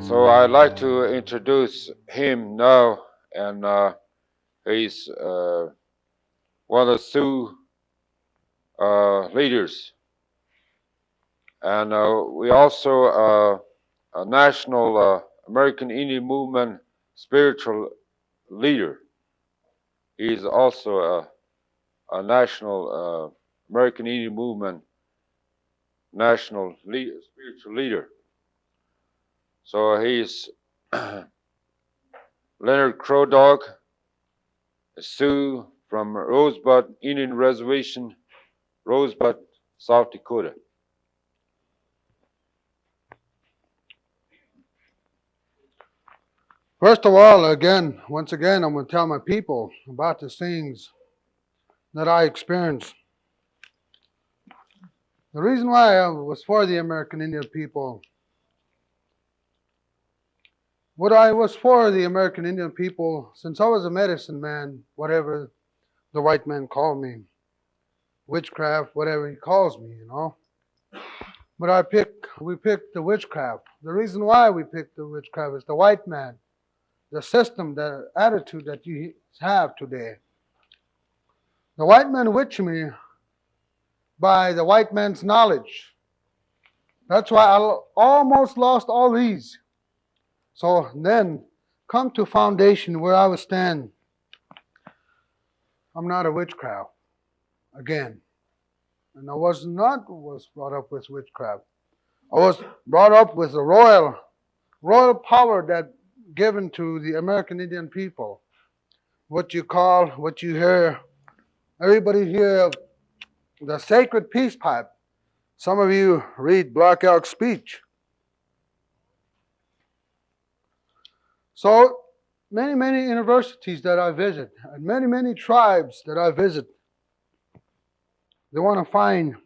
So I'd like to introduce him now, and he's one of the Sioux leaders, and we also a national American Indian movement spiritual leader. He's also a national American Indian movement national spiritual leader. So he's Leonard Crow Dog, a Sioux from Rosebud Indian Reservation, Rosebud, South Dakota. First of all, once again, I'm going to tell my people about the things that I experienced. The reason why I was for the American Indian people, what I was for the American Indian people since I was a medicine man, whatever the white man called me, witchcraft, whatever he calls me, But we picked the witchcraft. The reason why we picked the witchcraft is the white man, the system, the attitude that you have today. The white man witched me by the white man's knowledge. That's why I almost lost all these. So then, come to foundation where I would stand. I'm not a witchcraft, again. And I was brought up with witchcraft. I was brought up with a royal power that given to the American Indian people. What you hear, everybody hear the sacred peace pipe. Some of you read Black Elk speech. So many universities that I visit, and many tribes that I visit, they want to find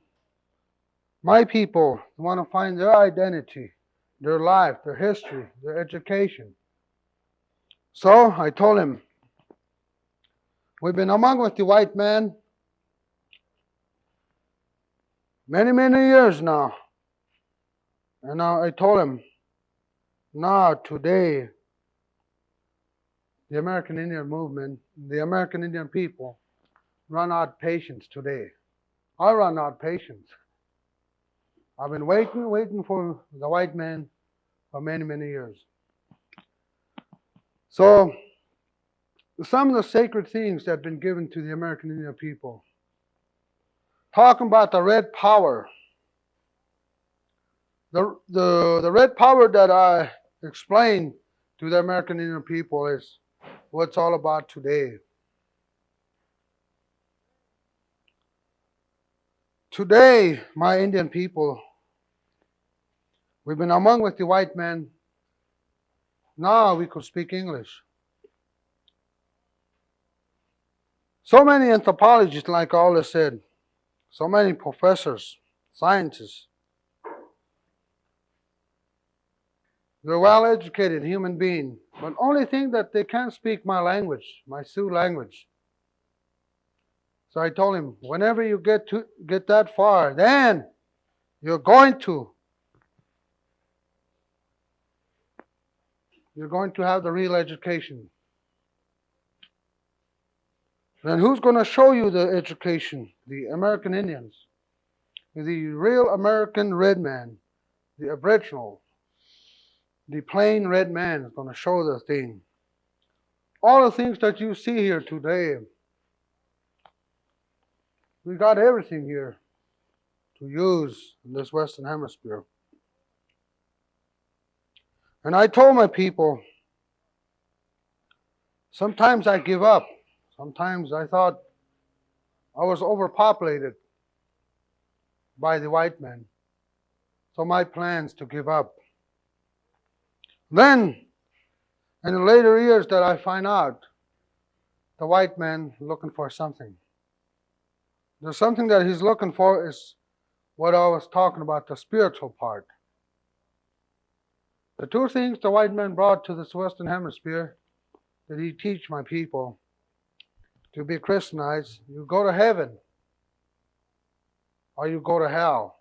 my people, they want to find their identity, their life, their history, their education. So I told him, we've been among with the white man many years now. And I told him, now today, the American Indian movement, the American Indian people run out of patience today. I run out of patience. I've been waiting for the white man for many years. So, some of the sacred things that have been given to the American Indian people. Talking about the red power. The red power that I explained to the American Indian people is what it's all about today. Today, my Indian people, we've been among with the white man. Now we could speak English. So many anthropologists, like Wallace said, so many professors, scientists, they're well-educated human beings, but only thing that they can't speak my language, my Sioux language. So I told him, whenever you get that far, then you're going to have the real education. Then who's going to show you the education? The American Indians. The real American red man, the Aboriginal, the plain red man is going to show the thing. All the things that you see here today, we got everything here to use in this Western Hemisphere. And I told my people, sometimes I give up. Sometimes I thought I was overpopulated by the white men. So my plans to give up. Then, in the later years that I find out, the white man looking for something. There's something that he's looking for is what I was talking about, the spiritual part. The two things the white man brought to this Western Hemisphere that he teach my people to be Christianized, you go to heaven or you go to hell.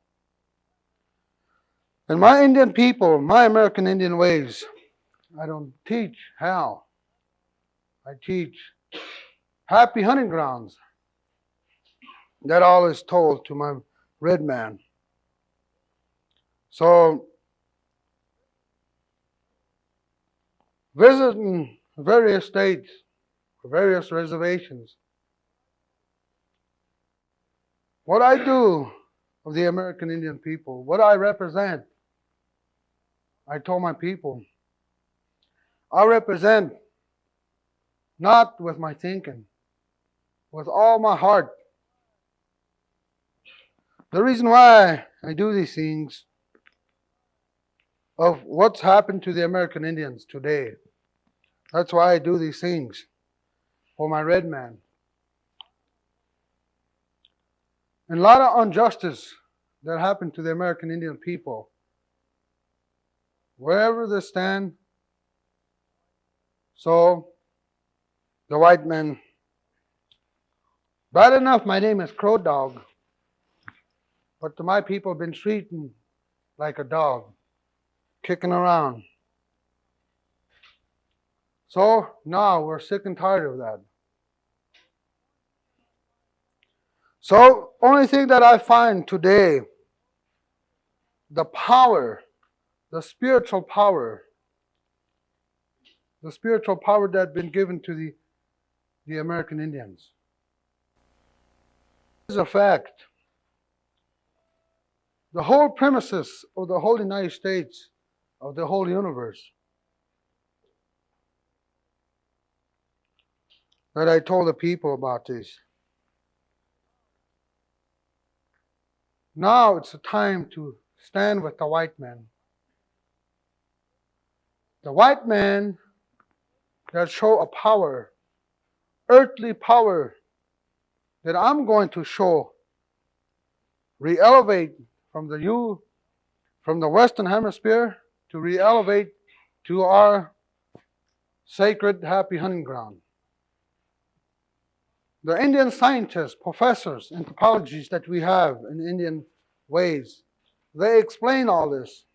And my Indian people, my American Indian ways, I don't teach how. I teach happy hunting grounds. That all is told to my red man. So, visiting various states, various reservations, what I do of the American Indian people, what I represent, I told my people, I represent not with my thinking, with all my heart. The reason why I do these things of what's happened to the American Indians today, that's why I do these things for my red man. And a lot of injustice that happened to the American Indian people, wherever they stand. So, the white man, bad enough my name is Crow Dog, but to my people been treated like a dog, kicking around. So now we're sick and tired of that. So only thing that I find today, the power, the spiritual power that's been given to the American Indians. Is a fact. The whole premises of the whole United States, of the whole universe, that I told the people about this. Now it's the time to stand with the white man. The white man that show a power, earthly power, that I'm going to show, re-elevate from the Western Hemisphere to re-elevate to our sacred happy hunting ground. The Indian scientists, professors, anthropologists that we have in Indian ways, they explain all this.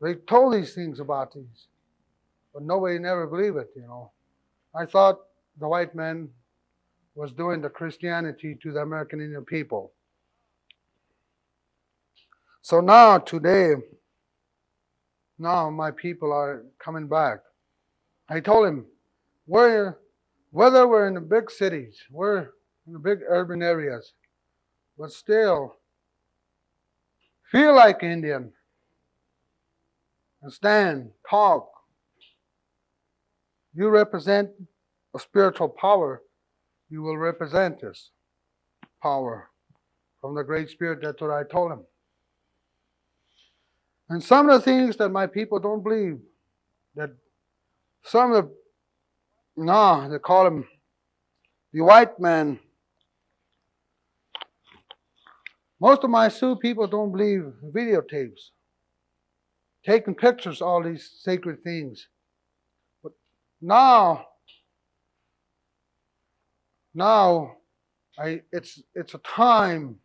They told these things about these, but nobody never believed it, I thought the white man was doing the Christianity to the American Indian people. So now, today, my people are coming back. I told him, whether we're in the big cities, we're in the big urban areas, but still feel like Indian and stand, talk. You represent a spiritual power, you will represent this power from the Great Spirit. That's what I told him. And some of the things that my people don't believe, that some of they call him the white man. Most of my Sioux people don't believe videotapes, taking pictures, all these sacred things. But now it's a time.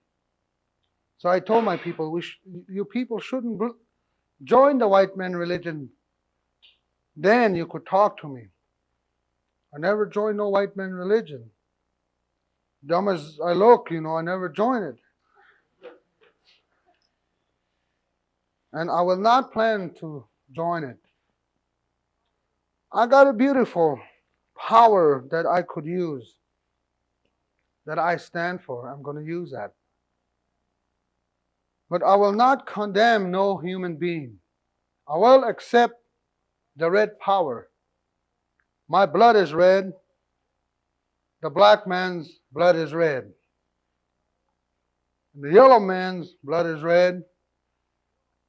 So I told my people, you people shouldn't join the white man religion. Then you could talk to me. I never joined no white man religion. Dumb as I look, I never joined it. And I will not plan to join it. I got a beautiful power that I could use, that I stand for. I'm going to use that. But I will not condemn no human being. I will accept the red power. My blood is red. The black man's blood is red. The yellow man's blood is red.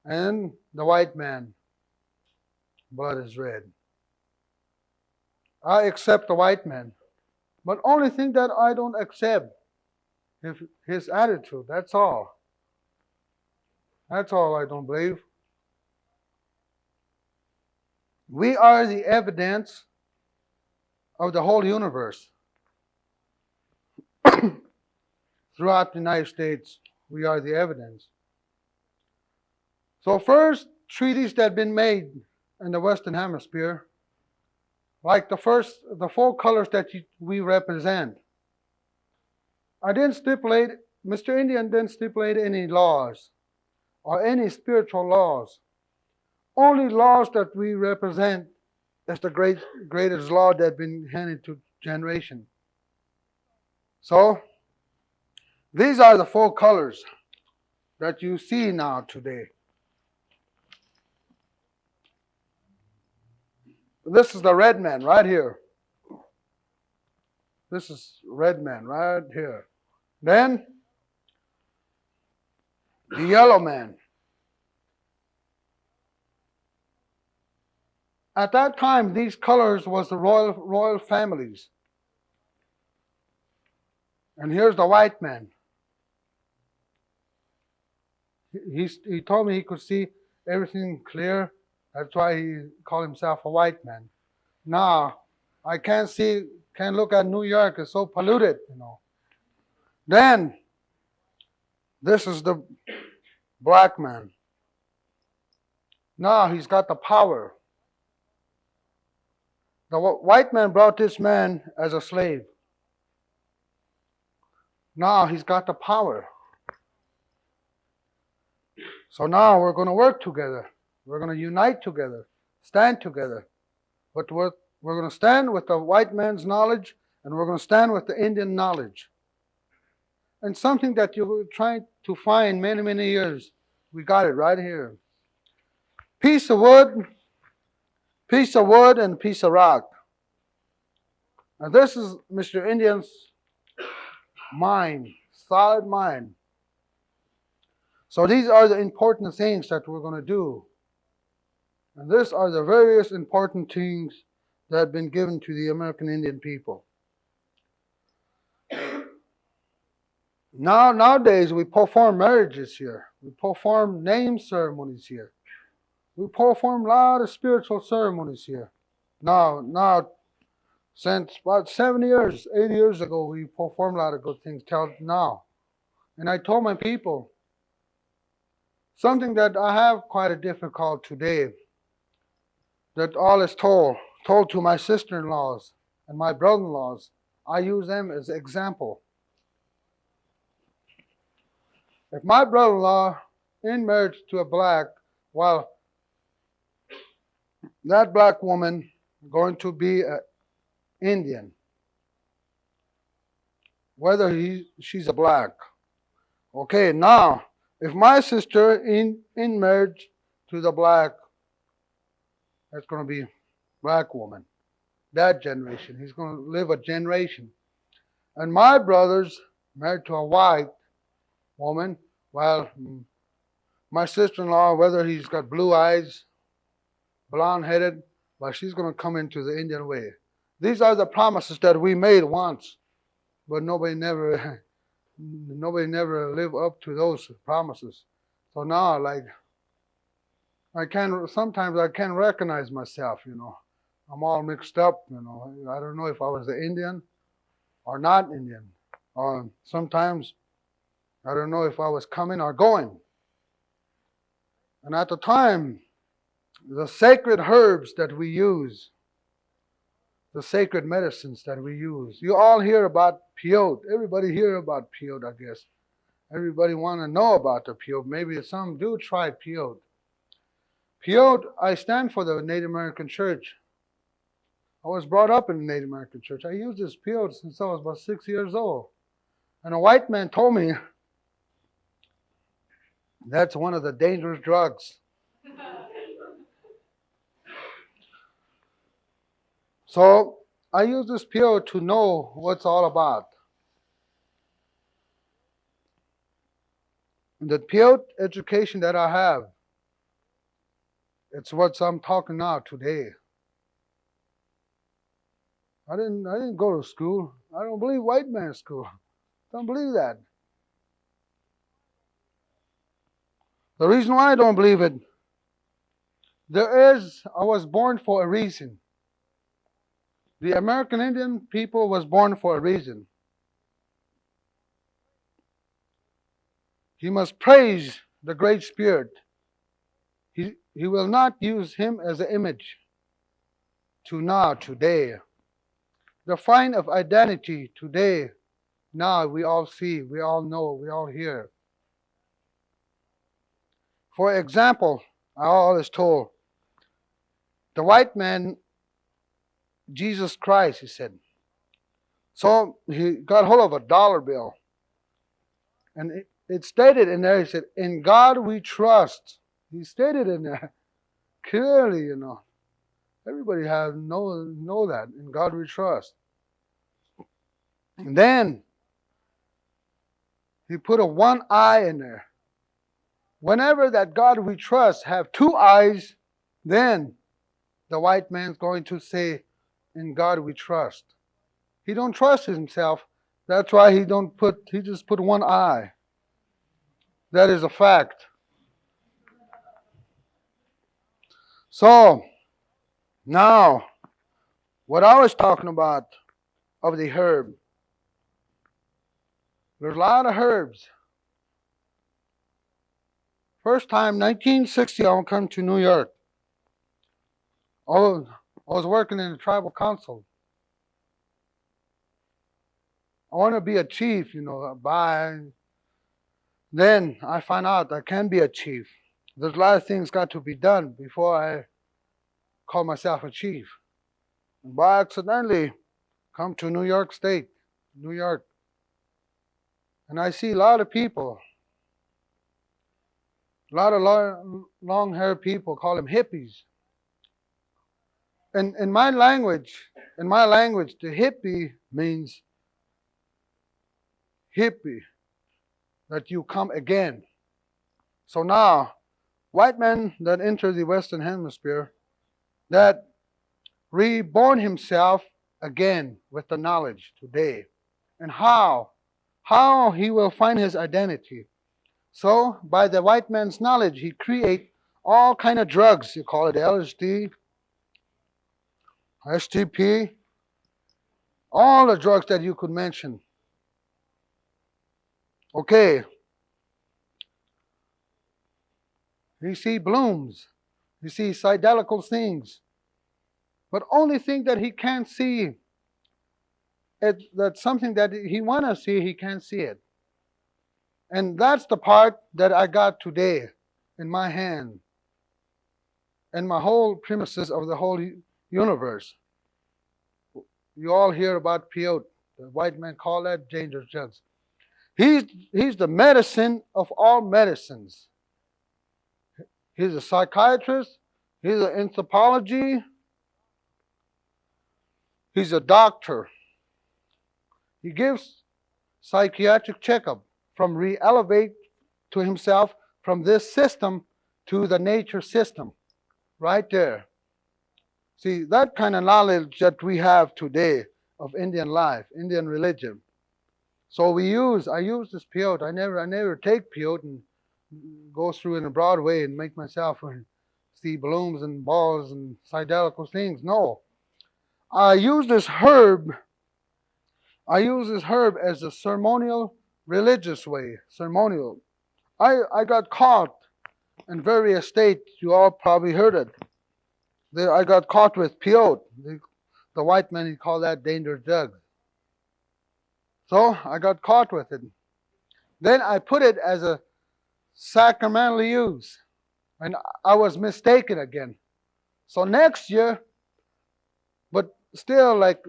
And the white man's blood is red. I accept the white man. But only thing that I don't accept is his attitude. That's all. That's all I don't believe. We are the evidence of the whole universe. Throughout the United States, we are the evidence. So first treaties that have been made in the Western Hemisphere, like the four colors that we represent, I didn't stipulate, Mr. Indian didn't stipulate any laws or any spiritual laws. Only laws that we represent is the greatest law that has been handed to generation. So these are the four colors that you see now today. This is the red man right here. This is red man right here. Then the yellow man. At that time, these colors was the royal families. And here's the white man. He told me he could see everything clear. That's why he called himself a white man. Now, I can't look at New York. It's so polluted, Then, this is the black man. Now he's got the power. The white man brought this man as a slave. Now he's got the power. So now we're going to work together. We're going to unite together, stand together. But we're going to stand with the white man's knowledge, and we're going to stand with the Indian knowledge. And something that you were trying to find many, many years, we got it right here. Piece of wood, and piece of rock. Now this is Mr. Indian's mind, solid mind. So these are the important things that we're going to do. And these are the various important things that have been given to the American Indian people. Nowadays, we perform marriages here. We perform name ceremonies here. We perform a lot of spiritual ceremonies here. Now, since about 7 years, 8 years ago, we performed a lot of good things till now. And I told my people, something that I have quite a difficult today, that all is told to my sister-in-laws and my brother-in-laws. I use them as example. If my brother-in-law in marriage to a black, well, that black woman going to be an Indian, whether she's a black. Okay, now, if my sister in marriage to the black, that's going to be black woman. That generation. He's going to live a generation. And my brother's married to a white woman. Well, my sister-in-law, whether he's got blue eyes, blonde-headed, well, she's going to come into the Indian way. These are the promises that we made once, but nobody never lived up to those promises. So now, sometimes I can't recognize myself, I'm all mixed up, I don't know if I was the Indian or not Indian. Or sometimes I don't know if I was coming or going. And at the time, the sacred herbs that we use, the sacred medicines that we use, you all hear about peyote. Everybody hear about peyote, I guess. Everybody want to know about the peyote. Maybe some do try peyote. Peyote, I stand for the Native American Church. I was brought up in the Native American Church. I used this peyote since I was about 6 years old. And a white man told me that's one of the dangerous drugs. So I use this peyote to know what's all about. The peyote education that I have, it's what I'm talking now today. I didn't go to school. I don't believe white man's school. Don't believe that. The reason why I don't believe it, I was born for a reason. The American Indian people was born for a reason. He must praise the Great Spirit. He will not use him as an image to now, today. The find of identity today, now we all see, we all know, we all hear. For example, I always told the white man, Jesus Christ, he said. So he got hold of a dollar bill. And it stated in there, he said, in God we trust. He stated in there clearly, Everybody has know that. In God we trust. And then he put a one eye in there. Whenever that God we trust have two eyes, then the white man's going to say, in God we trust. He don't trust himself. That's why he just put one eye. That is a fact. So, now, what I was talking about of the herb, there's a lot of herbs. First time, 1960, I come to New York. I was working in the tribal council. I want to be a chief, Then I find out I can be a chief. There's a lot of things got to be done before I call myself a chief. And by accidentally, come to New York State, New York. And I see a lot of people, a lot of long-haired people, call them hippies. And in my language, the hippie means hippie, that you come again. So now, white men that enter the Western Hemisphere, that reborn himself again with the knowledge today. And how he will find his identity. So, by the white man's knowledge, he create all kind of drugs. You call it LSD, STP, all the drugs that you could mention. Okay. You see blooms. You see psychedelical things. But only thing that he can't see, that's something that he want to see, he can't see it. And that's the part that I got today in my hand. And my whole premises of the whole universe. You all hear about peyote. The white man call that dangerous drugs. He's the medicine of all medicines. He's a psychiatrist. He's an anthropology. He's a doctor. He gives psychiatric checkup from re-elevate to himself from this system to the nature system. Right there. See, that kind of knowledge that we have today of Indian life, Indian religion. So I use this peyote. I never take peyote and go through in a broad way and make myself see blooms and balls and psychedelical things. No. I use this herb as a ceremonial, religious way. Ceremonial. I got caught in various states. You all probably heard it. I got caught with peyote. The white man, he called that dangerous drug. So I got caught with it. Then I put it as a sacramental use. And I was mistaken again. So next year, but still like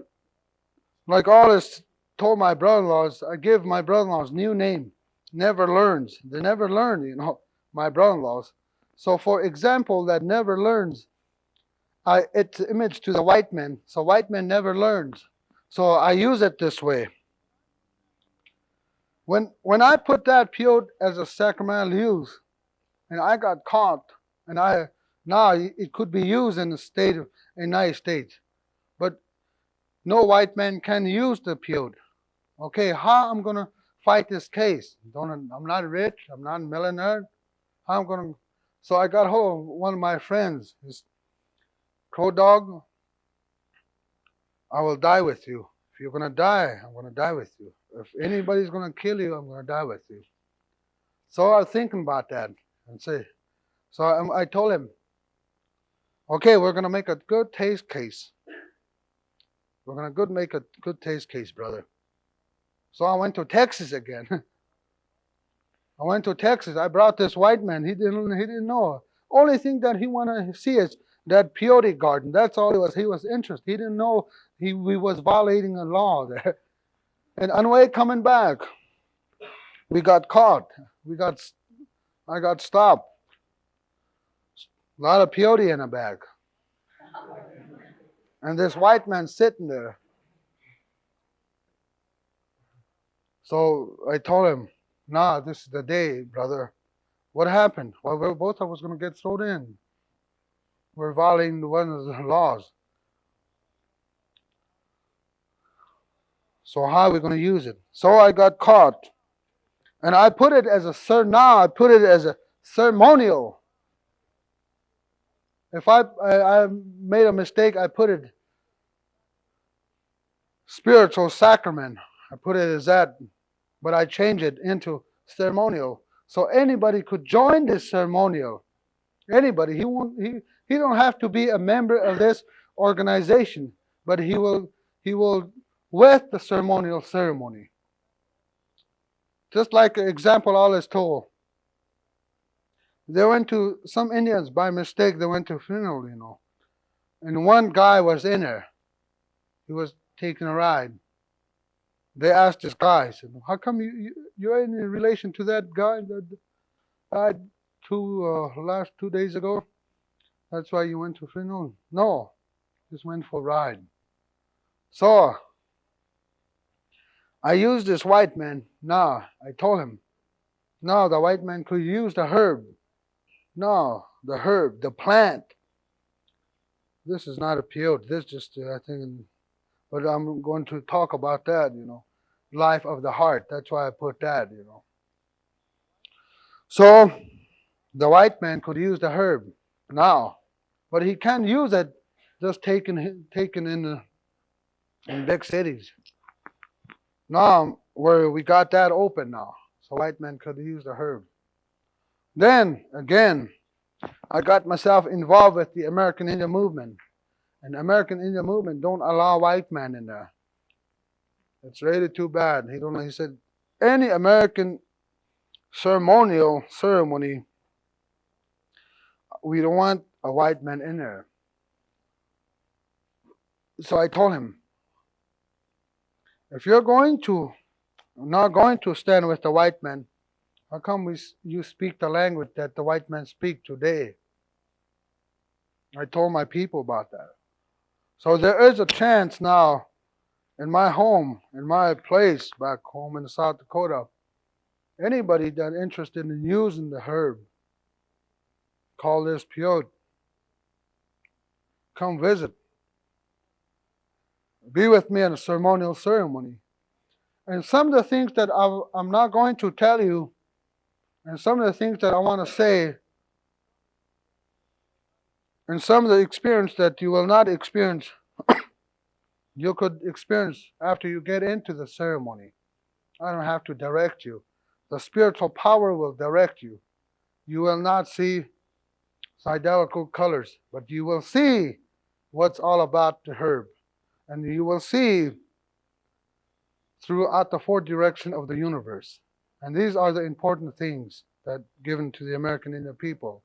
Wallace told my brother-in-laws, I give my brother-in-laws new name. Never learns. They never learn, my brother-in-laws. So for example, that never learns, it's an image to the white man. So white man never learns. So I use it this way. When I put that peyote as a sacramental use, and I got caught, and now it could be used in the United States, but no white man can use the peyote. Okay, how I'm gonna fight this case? I'm not rich. I'm not a millionaire. How I'm gonna? So I got hold of one of my friends, his crow dog. I will die with you. If you're gonna die, I'm gonna die with you. If anybody's gonna kill you, I'm gonna die with you. So I was thinking about that and say, So I told him, okay, we're gonna make a good taste case. We're gonna make a good taste case, brother. So I went to Texas again. I went to Texas. I brought this white man. He didn't know. Only thing that he wanted to see is that peyote garden. That's all it was. He was interested. He didn't know we was violating a law there. And on the way coming back, we got caught. I got stopped. A lot of peyote in a bag. And this white man sitting there. So I told him, nah, this is the day, brother. What happened? Well, both of us going to get thrown in. We're violating one of the laws. So how are we going to use it? So I got caught. And I put it as I put it as a ceremonial. If I made a mistake, I put it spiritual sacrament. I put it as that, but I changed it into ceremonial. So anybody could join this ceremonial. Anybody. He don't have to be a member of this organization, but he will with the ceremonial ceremony. Just like an example Wallace told. They went to some Indians by mistake, they went to funeral, And one guy was in there. He was taking a ride. They asked this guy, said, how come you're in relation to that guy that died last 2 days ago? That's why you went to funeral? No, just went for a ride. So I used this white man. No, I told him, no, the white man could use the herb. No, the herb, the plant. This is not a peyote. This just, I think, but I'm going to talk about that, life of the heart. That's why I put that, So the white man could use the herb now, but he can't use it just taken in big cities. Now where we got that open now, so white man could use the herb. Then again, I got myself involved with the American Indian movement. And the American Indian movement don't allow white man in there. It's really too bad. He said, any American ceremony, we don't want a white man in there. So I told him, if you're not going to stand with the white man, how come you speak the language that the white men speak today? I told my people about that. So there is a chance now in my home, in my place back home in South Dakota, anybody that's interested in using the herb, call this peyote, come visit. Be with me in a ceremonial ceremony. And some of the things that I'm not going to tell you, and some of the things that I want to say, and some of the experience that you will not experience, you could experience after you get into the ceremony. I don't have to direct you. The spiritual power will direct you. You will not see psychedelic colors, but you will see what's all about the herb. And you will see throughout the four directions of the universe. And these are the important things that given to the American Indian people.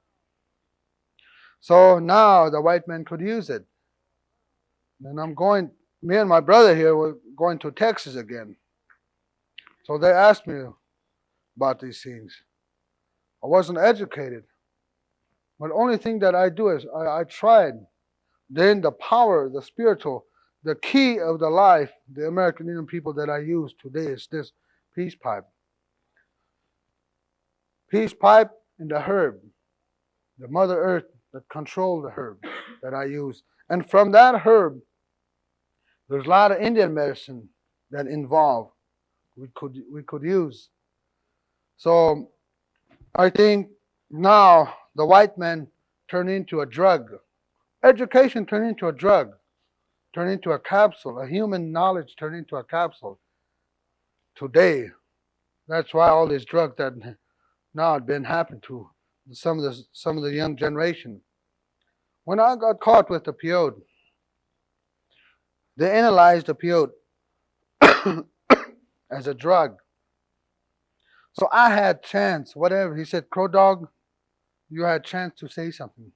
So now the white man could use it. And me and my brother here were going to Texas again. So they asked me about these things. I wasn't educated. But the only thing that I do is I tried. Then the power, the spiritual, the key of the life, the American Indian people that I use today is this peace pipe. Peace pipe and the herb, the Mother Earth that controls the herb that I use. And from that herb, there's a lot of Indian medicine that we could use. So I think now the white man turned into a drug. Education turned into a drug, turned into a capsule. A human knowledge turned into a capsule. Today, that's why all these drugs that now have been happening to some of the young generation. When I got caught with the peyote, they analyzed the peyote as a drug. So I had chance, whatever. He said, Crow Dog, you had chance to say something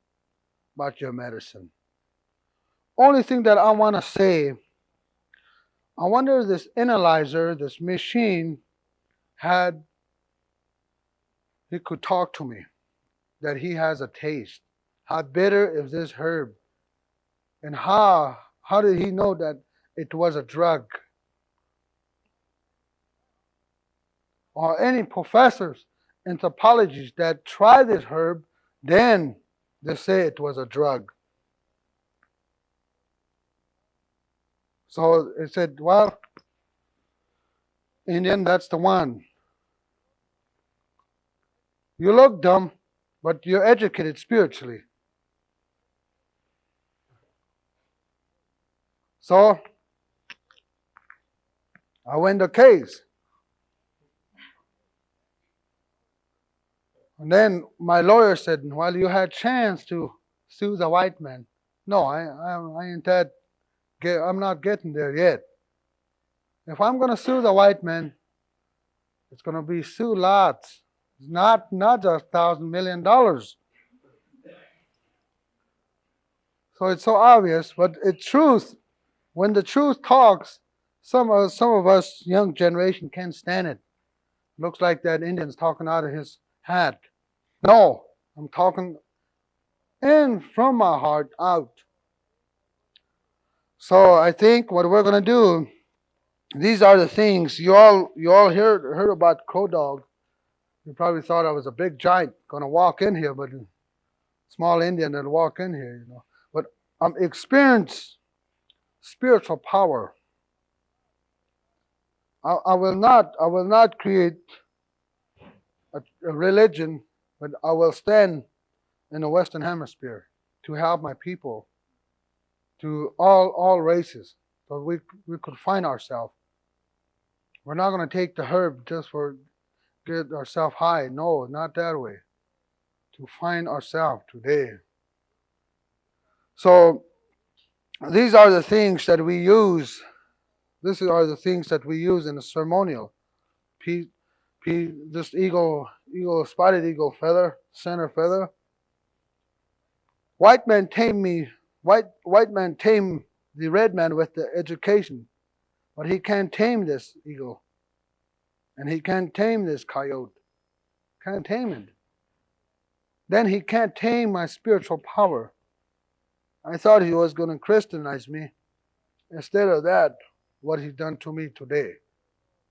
about your medicine. Only thing that I want to say, I wonder this analyzer, this machine, he could talk to me, that he has a taste. How bitter is this herb? And how did he know that it was a drug? Or any professors, anthropologists that try this herb, then they say it was a drug. So it said, well, Indian, that's the one. You look dumb, but you're educated spiritually. So I went the case. And then my lawyer said, well, you had chance to sue the white man. No, I ain't that. I'm not getting there yet. If I'm going to sue the white man, it's going to be sue lots. Not just $1,000 million. So it's so obvious, but it's truth. When the truth talks, some of us young generation can't stand it. Looks like that Indian's talking out of his hat. No, I'm talking in from my heart out. So I think what we're gonna do, these are the things you all heard about Crow Dog. You probably thought I was a big giant gonna walk in here, but a small Indian that'll walk in here, But I'm experienced spiritual power. I will not create a religion, but I will stand in the Western Hemisphere to help my people, to all races, so we could find ourselves. We're not going to take the herb just for get ourselves high. No, not that way. To find ourselves today. So these are the things that we use. These are the things that we use in the ceremonial. This spotted eagle feather, center feather. White man tamed me. White man tamed the red man with the education, but he can't tame this eagle, and he can't tame this coyote. Can't tame it. Then he can't tame my spiritual power. I thought he was going to Christianize me. Instead of that, what he's done to me today.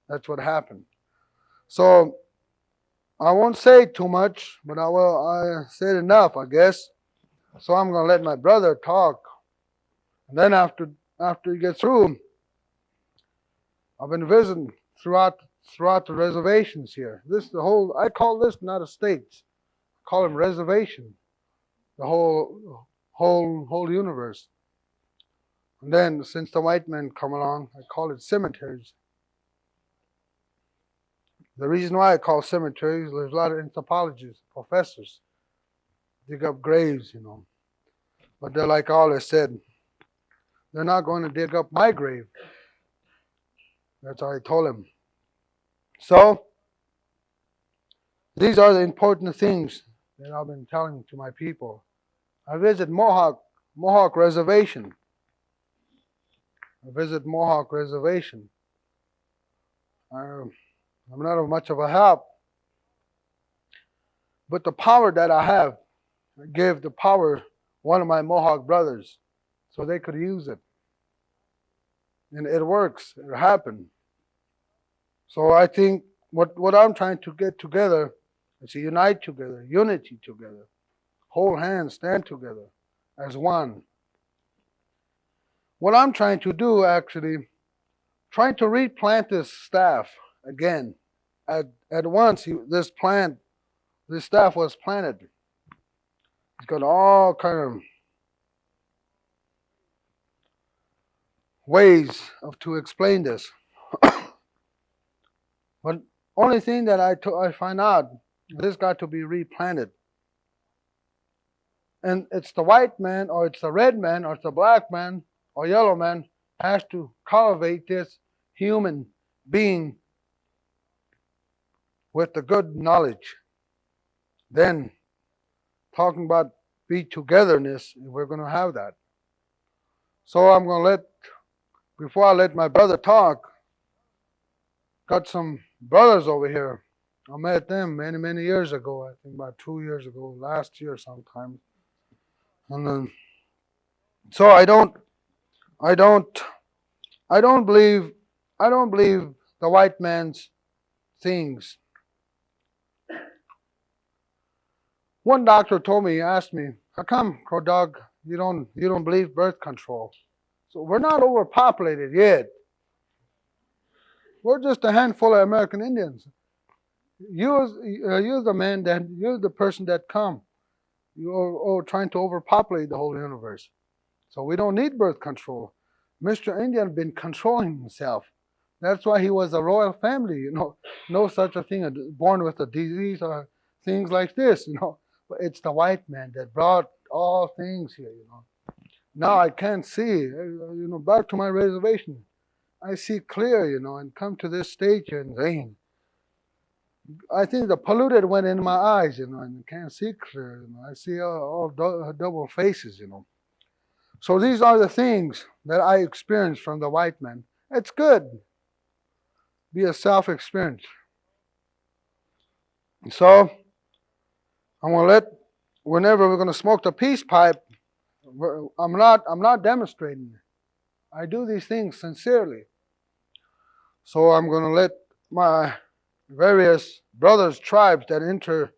That's what happened. So I won't say too much, but I said enough, I guess. So I'm going to let my brother talk. And then after he gets through, I've been visiting throughout the reservations here. I call this not a state. I call them reservation. The whole universe. And then since the white men come along, I call it cemeteries. The reason why I call cemeteries, there's a lot of anthropologists, professors, dig up graves, But they're like Wallace said, they're not going to dig up my grave. That's what I told him. So, these are the important things that I've been telling to my people. I visit Mohawk Reservation. I'm not of much of a help. But the power that I have, I gave the power one of my Mohawk brothers so they could use it. And it works. It happened. So I think what I'm trying to get together is to unite together, unity together, hold hands, stand together as one. What I'm trying to do actually, trying to replant this staff again. At once, this staff was planted. It's got all kind of ways to explain this. But only thing that I find out, this got to be replanted. And it's the white man, or it's the red man, or it's the black man, or yellow man has to cultivate this human being with the good knowledge. Then, talking about be togetherness, we're going to have that. So I'm going to before I let my brother talk, got some brothers over here. I met them many, many years ago. I think about 2 years ago, last year sometime. And then, so I don't believe, the white man's things. One doctor told me, he asked me, "How come, Crow Dog, you don't believe birth control?" So we're not overpopulated yet. We're just a handful of American Indians. You're the man you're the person that come. You're trying to overpopulate the whole universe. So we don't need birth control. Mr. Indian been controlling himself. That's why he was a royal family, No such a thing, born with a disease or things like this, But it's the white man that brought all things here, Now I can't see, back to my reservation. I see clear, and come to this stage here and saying, I think the polluted went in my eyes, and I can't see clear. I see all double faces, So these are the things that I experienced from the white man. It's good. Be a self-experience. So I'm gonna whenever we're gonna smoke the peace pipe, I'm not demonstrating. I do these things sincerely. So I'm gonna let my various brothers, tribes that enter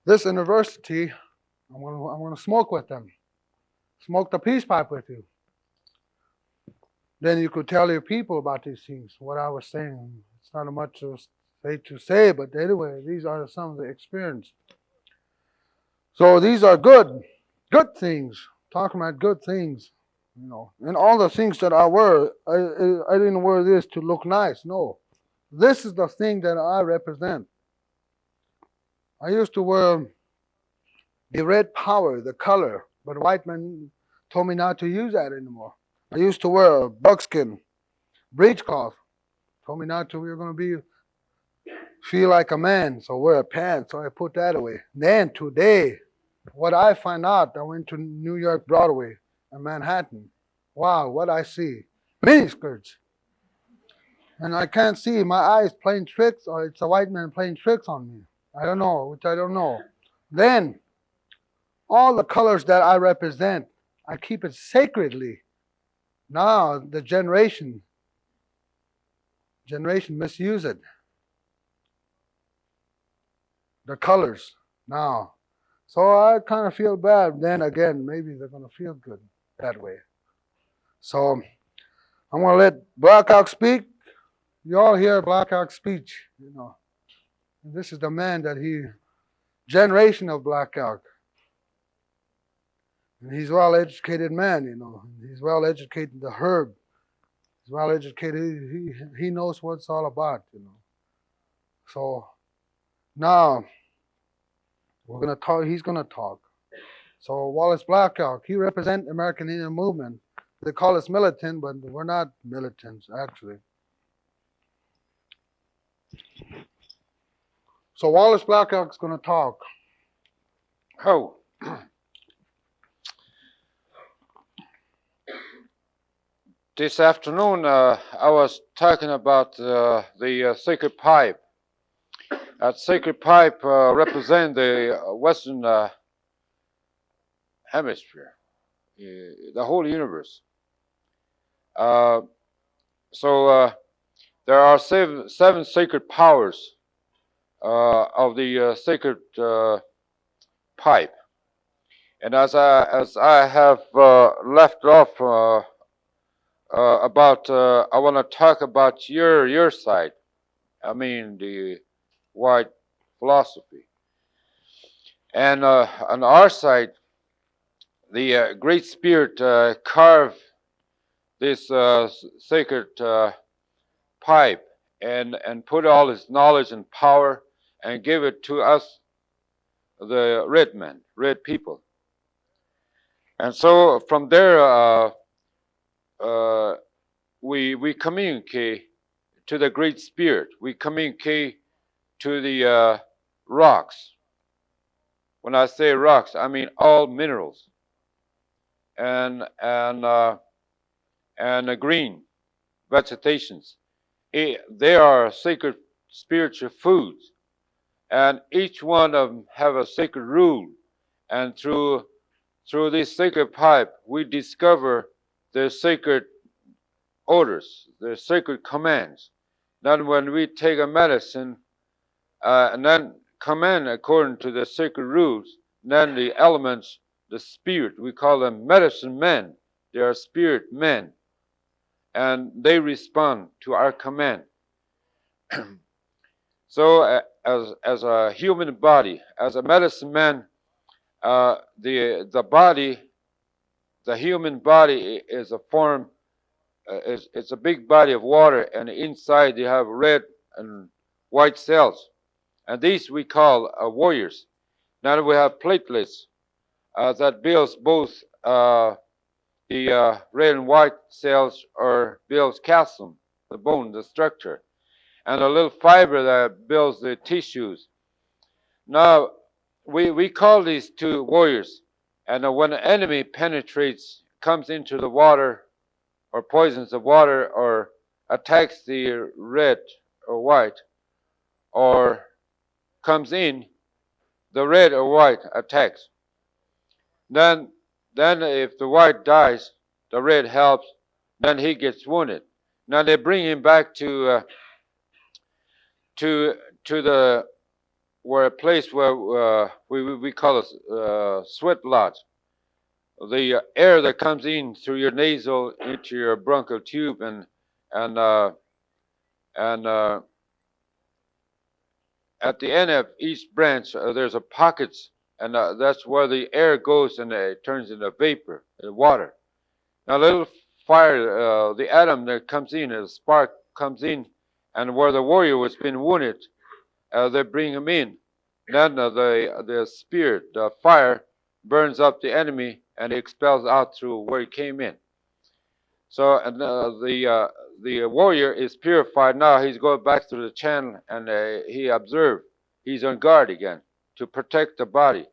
this university, I'm gonna smoke with them. Smoke the peace pipe with you. Then you could tell your people about these things, what I was saying. It's not much to say, but anyway, these are some of the experience. So these are good things. Talking about good things, And all the things that I wear, I didn't wear this to look nice. No, this is the thing that I represent. I used to wear the red power, the color, but white men told me not to use that anymore. I used to wear buckskin, breechcloth. Told me not to. We were going to feel like a man, so wear a pants. So I put that away. Then today, what I find out, I went to New York Broadway in Manhattan. Wow, what I see. Mini skirts. And I can't see. My eyes playing tricks, or it's a white man playing tricks on me. I don't know. Then, all the colors that I represent, I keep it sacredly. Now, the generation misuse it. The colors now. So I kind of feel bad. Then again, maybe they're going to feel good that way. So I'm going to let Blackhawk speak. You all hear Blackhawk's speech, And this is the man generation of Blackhawk. And he's a well-educated man, He's well-educated, the herb. He's well-educated. He knows what it's all about, So now we're going to talk. He's going to talk. So Wallace Blackhawk, he represents American Indian movement. They call us militant, but we're not militants, actually. So Wallace Blackhawk's going to talk. Oh. This afternoon, I was talking about the sacred pipe. That sacred pipe represents the Western hemisphere, the whole universe. So there are seven sacred powers of the sacred pipe, and as I have left off about, I want to talk about your side. I mean the white philosophy, and on our side, the Great Spirit carved this sacred pipe and put all his knowledge and power and give it to us, the red men, red people. And so from there, uh, we communicate to the Great Spirit. We communicate to the rocks. When I say rocks, I mean all minerals and green vegetations. They are sacred spiritual foods, and each one of them have a sacred rule. And through this sacred pipe, we discover their sacred orders, their sacred commands. Then when we take a medicine and then command according to the sacred rules, then the elements, the spirit, we call them medicine men. They are spirit men, and they respond to our command. So, as a human body, as a medicine man, the body, the human body is a form. It's a big body of water, and inside you have red and white cells, and these we call warriors. Now we have platelets that builds both the red and white cells, or builds calcium, the bone, the structure, and a little fiber that builds the tissues. Now, we call these two warriors, and when an enemy penetrates, comes into the water, or poisons the water, or attacks the red or white, or comes in, the red or white attacks. Then, if the white dies, the red helps. Then he gets wounded. Now they bring him back to the where a place where we call it sweat lodge. The air that comes in through your nasal into your bronchial tube, and and at the end of each branch there's a pockets, and that's where the air goes, and it turns into vapor, water. Now, little fire, the atom that comes in, a spark comes in, and where the warrior was being wounded, they bring him in. Then the spirit, the fire, burns up the enemy and expels out through where he came in. So, and the warrior is purified now. He's going back through the channel, and he observed. He's on guard again to protect the body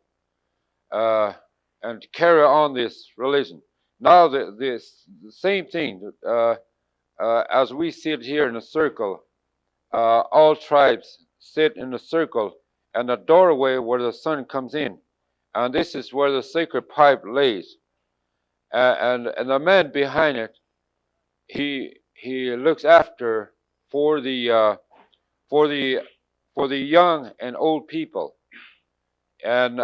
and carry on this religion. Now the same thing as we sit here in a circle, all tribes sit in a circle, and the doorway where the sun comes in, and this is where the sacred pipe lays, and the man behind it, he looks after for the for the for the young and old people, and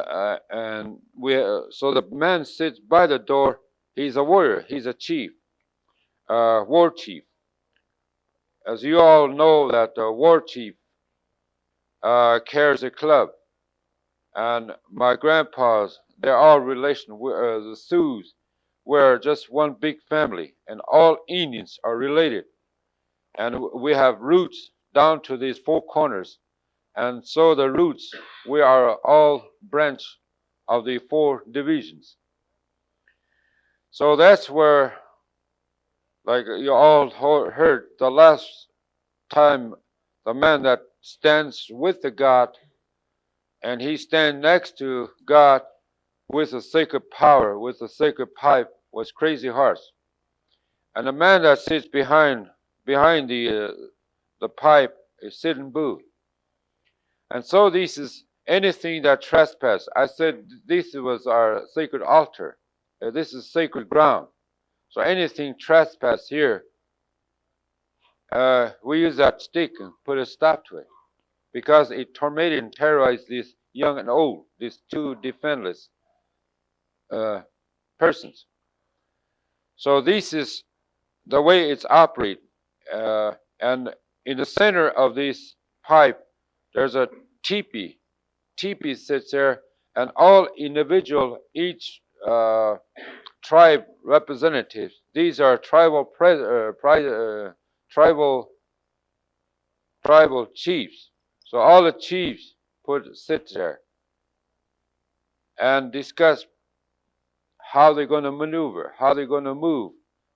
we so the man sits by the door. He's a warrior. He's a chief, war chief. As you all know, that the war chief carries a club, and my grandpas, they're all relation. The Sioux, we're just one big family, and all Indians are related, and we have roots down to these four corners, and so the roots, we are all branch of the four divisions. So that's where, like you all heard, the last time, the man that stands with the God, and he stands next to God with a sacred power, with a sacred pipe, was Crazy Horse. And the man that sits behind the pipe is Sitting Bull. And so this is anything that trespass. I said this was our sacred altar. This is sacred ground. So anything trespass here, we use that stick and put a stop to it, because it tormented and terrorized these young and old, these two defenseless persons. So this is the way it's operated. And in the center of this pipe, there's a teepee. Teepee sits there, and all individual, each tribe representatives. These are tribal chiefs. So all the chiefs sit there and discuss how they're going to maneuver, how they're going to move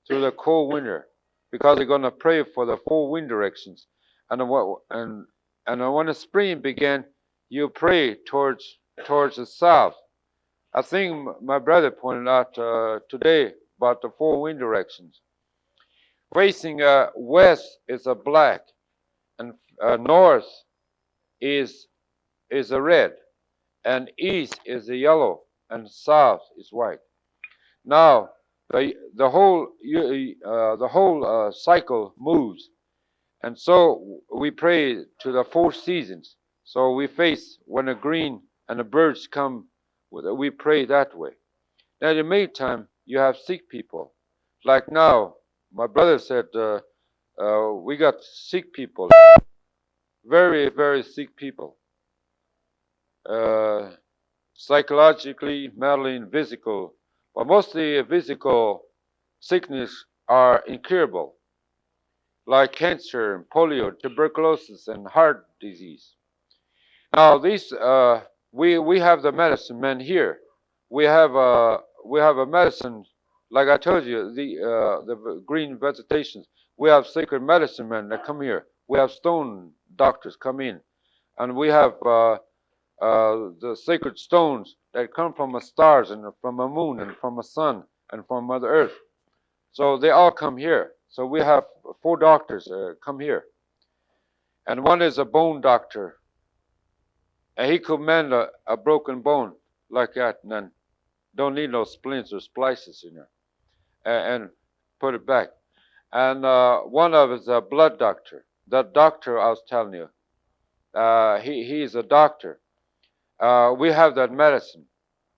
through the cold winter, because they're going to pray for the 4 wind directions. And when the spring began, you pray towards the south. I think my brother pointed out today about the 4 wind directions. Facing west is a black, and north is a red, and east is a yellow, and south is white. Now the whole cycle moves, and so we pray to the 4 seasons. So we face when the green and the birds come, we pray that way. Now in the meantime, you have sick people. Like now, my brother said we got sick people, very very sick people, uh, psychologically, mentally, and physical. But mostly physical sickness are incurable, like cancer, polio, tuberculosis, and heart disease. Now, these we have the medicine men here. We have a medicine, like I told you, the green vegetations. We have sacred medicine men that come here. We have stone doctors come in, and we have the sacred stones that come from the stars and from the moon and from the sun and from Mother Earth. So they all come here. So we have 4 doctors come here, and one is a bone doctor, and he could mend a broken bone like that, and then don't need no splints or splices in there, and put it back. And one of us is a blood doctor. That doctor I was telling you, he's a doctor. We have that medicine.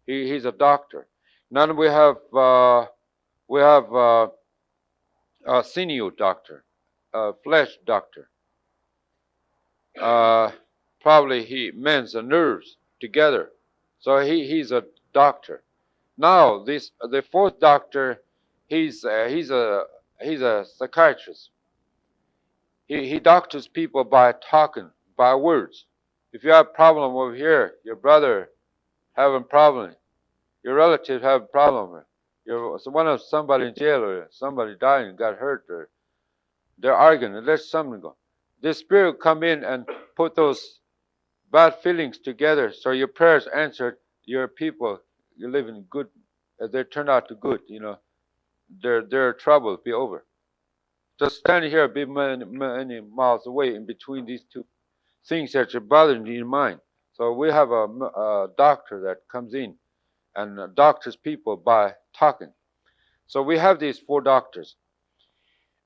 He's a doctor. Then we have a sinew doctor, a flesh doctor. Probably he mends the nerves together. So he's a doctor. Now the 4th doctor, he's a psychiatrist. He doctors people by talking, by words. If you have a problem over here, your brother having problem, your relative have a problem, somebody in jail or somebody dying and got hurt, or they're arguing, and there's something going. This spirit come in and put those bad feelings together, so your prayers answered. Your people, you live in good. They turn out to good. Their trouble be over. Just stand here, be many miles away in between these 2 things that are bothering your mind. So we have a doctor that comes in and doctors people by talking. So we have these 4 doctors,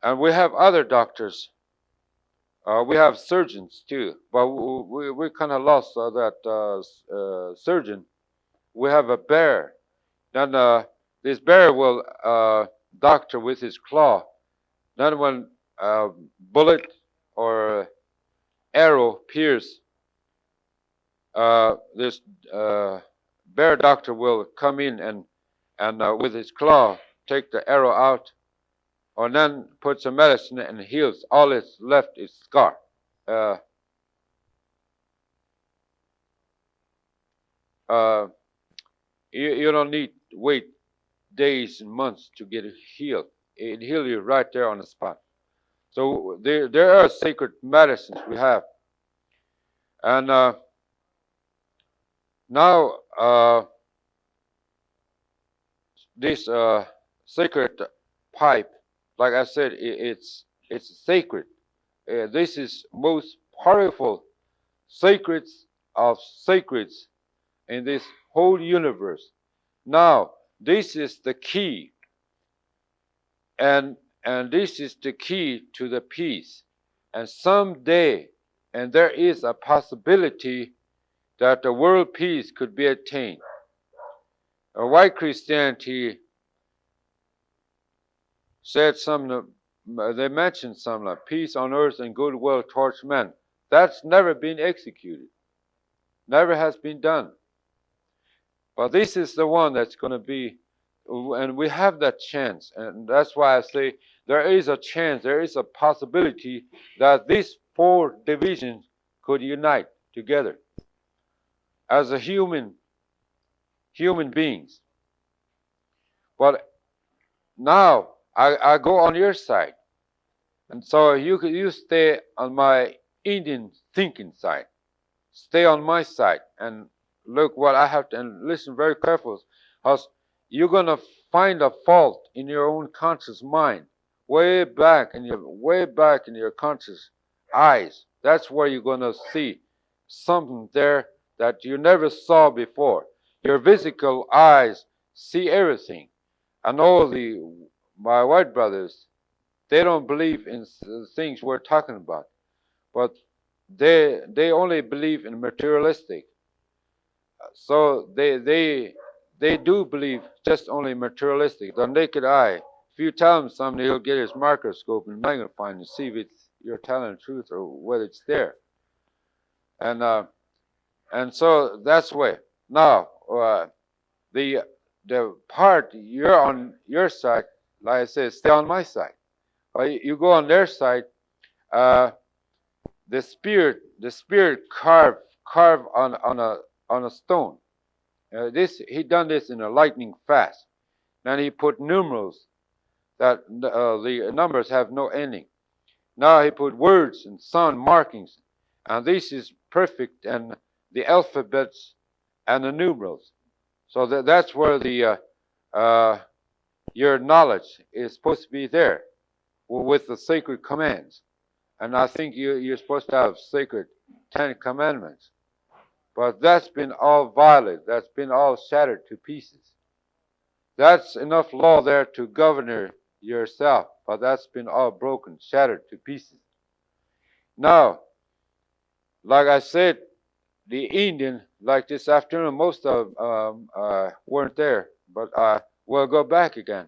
and we have other doctors. We have surgeons too, but we kind of lost that surgeon. We have a bear. Then this bear will doctor with his claw. Then when a bullet or arrow pierce, this bear doctor will come in and with his claw take the arrow out, or then put some medicine and heals. All that's left is scar. You don't need to wait days and months to get it healed. It heals you right there on the spot. So there are sacred medicines we have. And now this sacred pipe, like I said, it's sacred. This is most powerful sacreds of sacreds in this whole universe. Now, this is the key, and this is the key to the peace. And someday, and there is a possibility that the world peace could be attained. White Christianity said something. They mentioned something like peace on earth and goodwill towards men. That's never been executed. Never has been done. But this is the one that's going to be, and we have that chance. And that's why I say there is a chance, there is a possibility that these 4 divisions could unite together as a human beings. But now I go on your side. And so you stay on my Indian thinking side. Stay on my side and look what I have to, and listen very carefully, because you're gonna find a fault in your own conscious mind, way back in your conscious eyes. That's where you're gonna see something there that you never saw before. Your physical eyes see everything. And all the my white brothers, they don't believe in things we're talking about, but they only believe in materialistic. So they do believe just only materialistic. The naked eye. If you tell him something, he'll get his microscope and magnify and see if it's you're telling the truth or whether it's there. And and so that's the way. Now the the part you're on your side, like I said, stay on my side. You go on their side. Uh, the spirit carve on a stone. This he done this in a lightning fast. Then he put numerals that the numbers have no ending. Now he put words and sound markings, and this is perfect, and the alphabets and the numerals. So that's where the your knowledge is supposed to be there with the sacred commands. And I think you're supposed to have sacred 10 commandments. But that's been all violated. That's been all shattered to pieces. That's enough law there to govern yourself, but that's been all broken, shattered to pieces. Now, like I said, the Indian, like this afternoon, most of weren't there, but we'll go back again.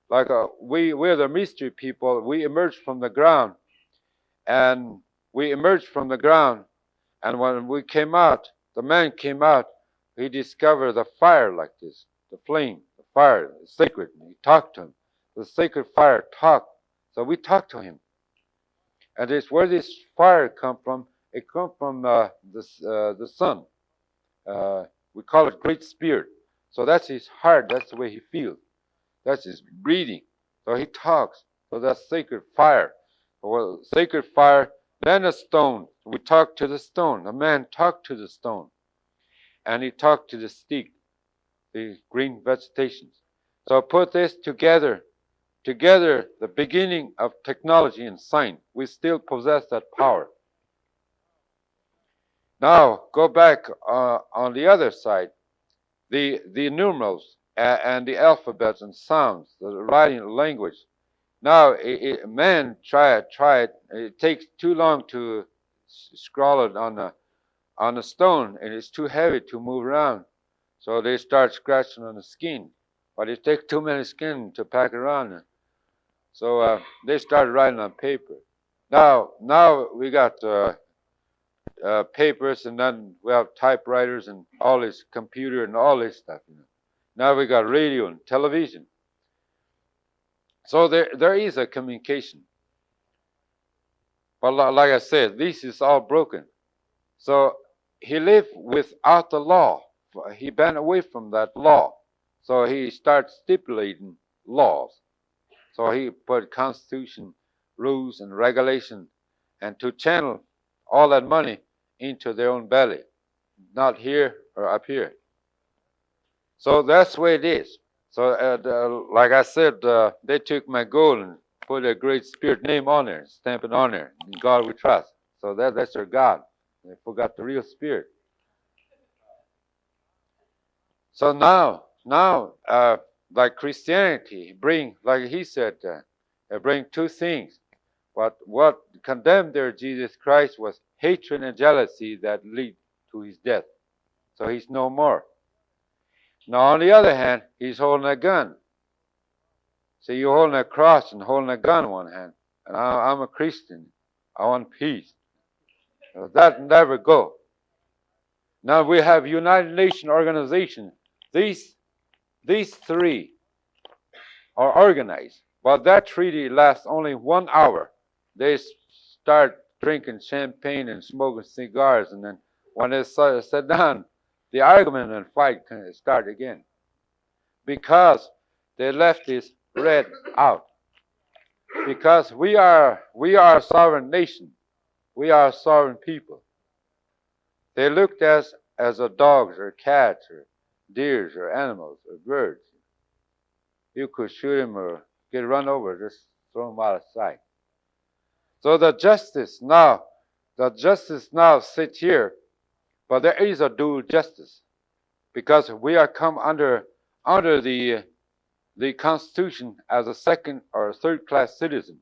Like we're the mystery people. We emerged from the ground, and and when we came out, the man came out. He discovered the fire like this, the flame, the fire, the sacred. He talked to him. The sacred fire talked. So we talked to him. And it's where this fire come from. It comes from the sun. We call it Great Spirit. So that's his heart. That's the way he feels. That's his breathing. So he talks. So that's sacred fire. Well, sacred fire. Then a stone. We talked to the stone. A man talked to the stone. And he talked to the stick, the green vegetations. So put this together, the beginning of technology and science. We still possess that power. Now, go back on the other side, the numerals and the alphabets and sounds, the writing language. Now, man, try it. It takes too long to scrawl it on a stone, and it's too heavy to move around. So they start scratching on the skin. But it takes too many skin to pack around. So they started writing on paper. Now we got papers, and then we have typewriters and all this computer and all this stuff. Now we got radio and television. So there is a communication. But like I said, this is all broken. So he lived without the law. He bent away from that law. So he started stipulating laws. So he put constitution, rules, and regulation, and to channel all that money into their own belly, not here or up here. So that's the way it is. So like I said, they took my gold and put a Great Spirit name on there, stamp it on there. In God we trust. So that's their God. They forgot the real Spirit. So now, like Christianity, like he said, bring two things. What condemned their Jesus Christ was hatred and jealousy that lead to his death. So he's no more. Now, on the other hand, he's holding a gun. So you're holding a cross and holding a gun in one hand. And I'm a Christian. I want peace. So that never go. Now we have United Nations organization. These three are organized. But that treaty lasts only 1 hour. They start drinking champagne and smoking cigars, and then when they sit down, the argument and fight can start again. Because They left this red out because we are a sovereign nation. We are a sovereign people. They looked at us as a dogs or cats or deers or animals or birds. You could shoot them or get run over, just throw them out of sight. So the justice now sits here, but there is a dual justice because we are come under the Constitution as a second or third class citizen.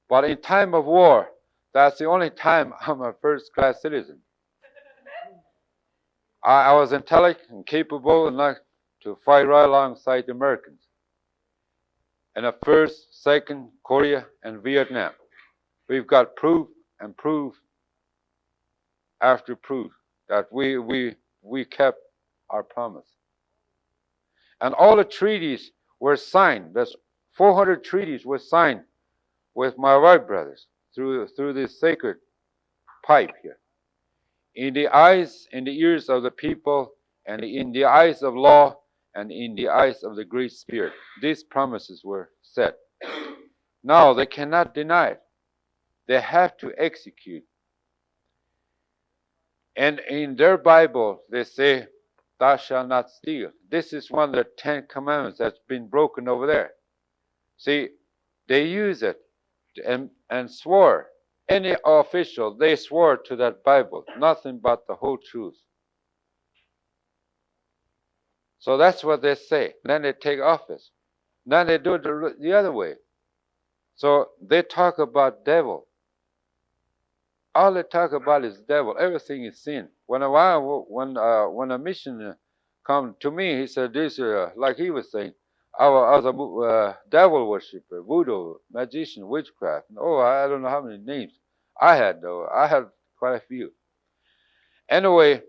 But in time of war, that's the only time I'm a first class citizen. I was intelligent and capable enough to fight right alongside the Americans in the first, second, Korea, and Vietnam. We've got proof and proof after proof that we kept our promise. And all the treaties were signed. There's 400 treaties were signed with my white brothers through this sacred pipe here. In the eyes and the ears of the people, and in the eyes of law, and in the eyes of the Great Spirit, these promises were set. Now they cannot deny it. They have to execute. And in their Bible, they say, "Thou shalt not steal." This is one of the 10 Commandments that's been broken over there. See, they use it and swore. Any official, they swore to that Bible, nothing but the whole truth. So that's what they say. Then they take office. Then they do it the other way. So they talk about devil. All they talk about is devil. Everything is sin. When a missioner come to me, he said this, like he was saying, I was a devil worshiper, voodoo, magician, witchcraft. Oh, I don't know how many names I had, though. I had quite a few. Anyway,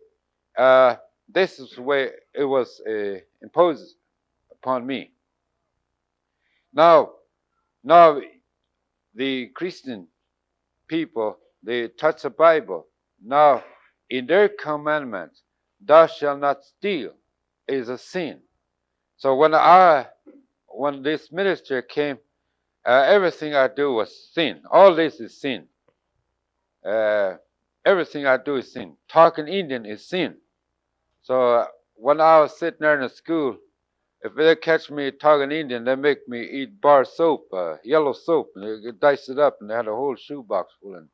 this is the way it was imposed upon me. Now, the Christian people, they touch the Bible. Now, in their commandments, "Thou shalt not steal" is a sin. So when this minister came, everything I do was sin. All this is sin. Everything I do is sin. Talking Indian is sin. So when I was sitting there in the school, if they catch me talking Indian, they make me eat bar soap, yellow soap, and they dice it up, and they had a whole shoebox full of it.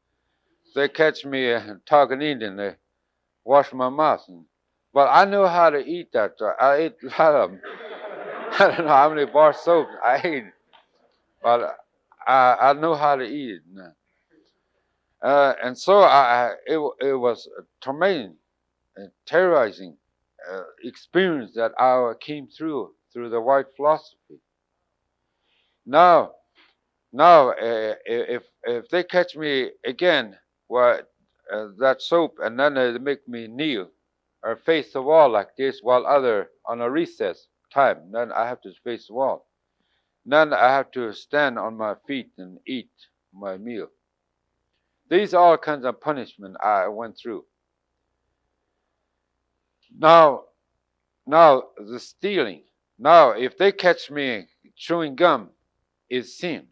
If they catch me talking Indian, they wash my mouth. But I knew how to eat that. I ate a lot of them. I don't know how many bar soap I ate, but I know how to eat it. And so it was a tormenting, terrorizing experience that I came through the white philosophy. Now, if they catch me again, that soap, and then they make me kneel or face the wall like this while other on a recess time, then I have to face the wall. Then I have to stand on my feet and eat my meal. These are all kinds of punishment I went through. Now the stealing. Now, if they catch me chewing gum, is sin.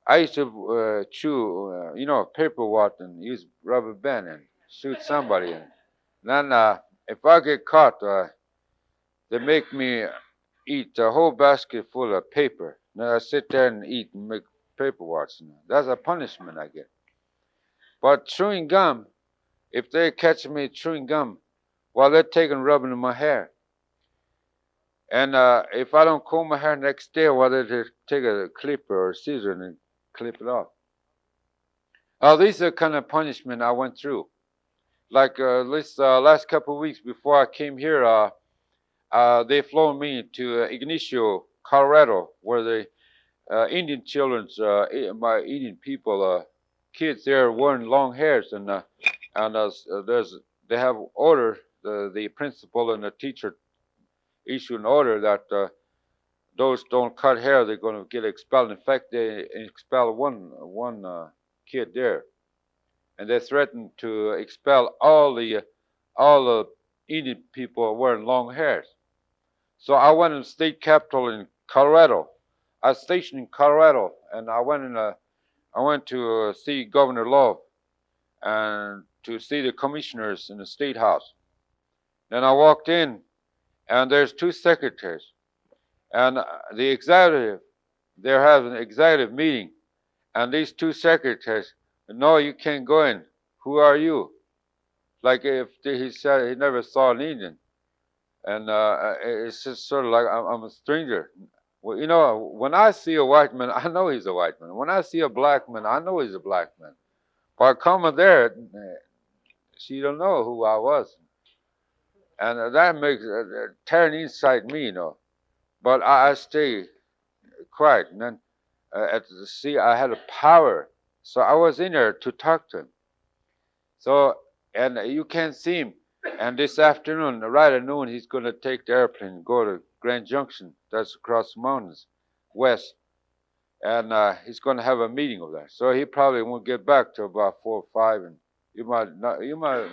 I used to chew, paperweight and use rubber band and shoot somebody. And then if I get caught, they make me eat a whole basket full of paper. Then I sit there and eat and make paperweights. That's a punishment I get. But chewing gum, if they catch me chewing gum, while they're taking rubbing in my hair. And if I don't comb my hair next day, well, they just take a clipper or scissor and clip it off. These are the kind of punishment I went through. Like this last couple of weeks before I came here, they flown me to Ignacio, Colorado, where the Indian children's, my Indian people, kids there wearing long hairs, and they have order. The principal and the teacher issue an order that those don't cut hair, they're going to get expelled. In fact, they expelled one kid there, and they threatened to expel all the Indian people wearing long hairs. So I went to the state capitol in Colorado. I was stationed in Colorado, and I went to see Governor Love and to see the commissioners in the state house. Then I walked in, and there's two secretaries, and the executive. They're having an executive meeting, and these two secretaries, no, you can't go in. Who are you? Like if he said he never saw an Indian, and it's just sort of like I'm a stranger. Well, you know, when I see a white man, I know he's a white man. When I see a black man, I know he's a black man. But coming there, she don't know who I was, and that makes tearing inside me, you know. But I stay quiet, and then at the sea, I had a power, so I was in there to talk to him. So, and you can't see him. And this afternoon, right at noon, he's going to take the airplane and go to Grand Junction. That's across the mountains, west. And he's going to have a meeting over there. So he probably won't get back till about 4 or 5. And you might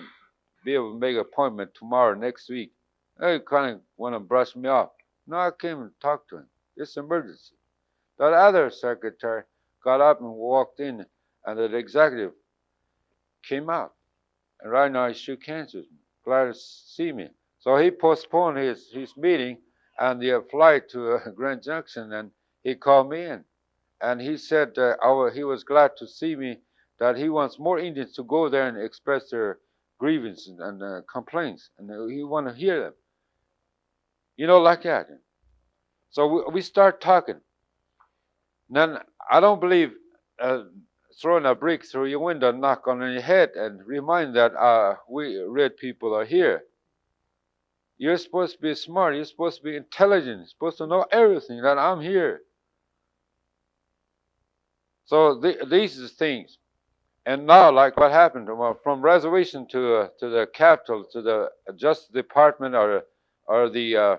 be able to make an appointment tomorrow, next week. You kind of want to brush me off. No, I came and talked to him. It's an emergency. That other secretary got up and walked in, and the executive came out. And right now he shook hands with me, glad to see me. So he postponed his meeting and the flight to Grand Junction, and he called me in. And he said he was glad to see me, that he wants more Indians to go there and express their grievances and complaints, and he want to hear them. You know, like that. So we start talking. Then I don't believe throwing a brick through your window, knock on your head, and remind that we red people are here. You're supposed to be smart. You're supposed to be intelligent. You're supposed to know everything, that I'm here. So these are things. And now, like what happened, from reservation to the capital, to the Justice Department or the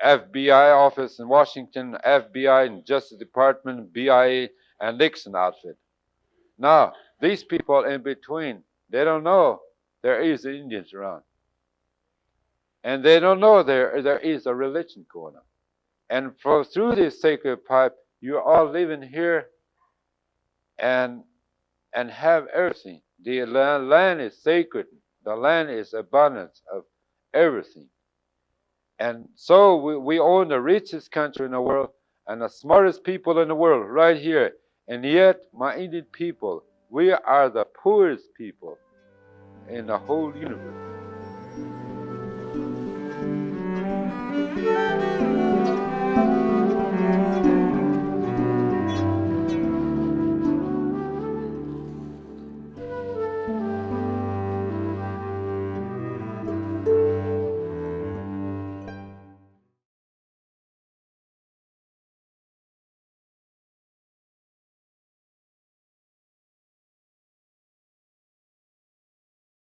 FBI office in Washington, FBI and Justice Department, BIA, and Nixon outfit. Now, these people in between, they don't know there is Indians around. And they don't know there is a religion going on. And through this sacred pipe, you're all living here and have everything. The land is sacred. The land is abundance of everything. And so we own the richest country in the world and the smartest people in the world right here. And yet, my Indian people, we are the poorest people in the whole universe.